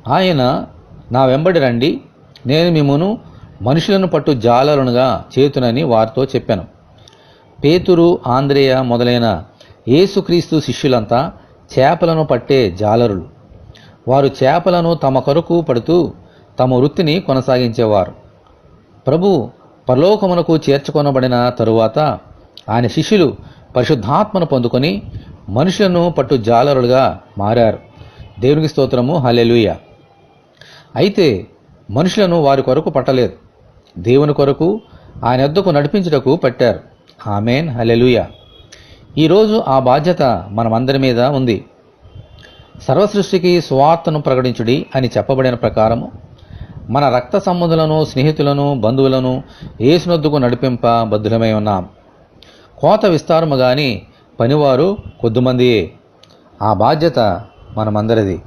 ఆయన, నా వెంబడి రండి, నేను మిమ్మును మనుషులను పట్టు జాలరునుగా చేతునని వారితో చెప్పాను. పేతురు, ఆంద్రేయ మొదలైన యేసుక్రీస్తు శిష్యులంతా చేపలను పట్టే జాలరులు. వారు చేపలను తమ కొరకు పడుతూ తమ వృత్తిని కొనసాగించేవారు. ప్రభు పరలోకమునకు చేర్చుకొనబడిన తరువాత ఆయన శిష్యులు పరిశుద్ధాత్మను పొందుకొని మనుషులను పట్టు జాలరులుగా మారారు. దేవునికి స్తోత్రము, హల్లెలూయా. అయితే మనుషులను వారి కొరకు పట్టలేదు, దేవుని కొరకు ఆయన యొద్దకు నడిపించుటకు పట్టారు. ఆమేన్, హల్లెలూయా. ఈరోజు ఆ బాధ్యత మనమందరి మీద ఉంది. సర్వసృష్టికి సువార్తను ప్రకటించుడి అని చెప్పబడిన ప్రకారము మన రక్త సంబంధులను, స్నేహితులను, బంధువులను యేసునొద్దకు నడిపింప బద్ధులమై ఉన్నాం. కోత విస్తారము గాని పనివారు కొద్దిమందియే. ఆ బాధ్యత మనమందరిది.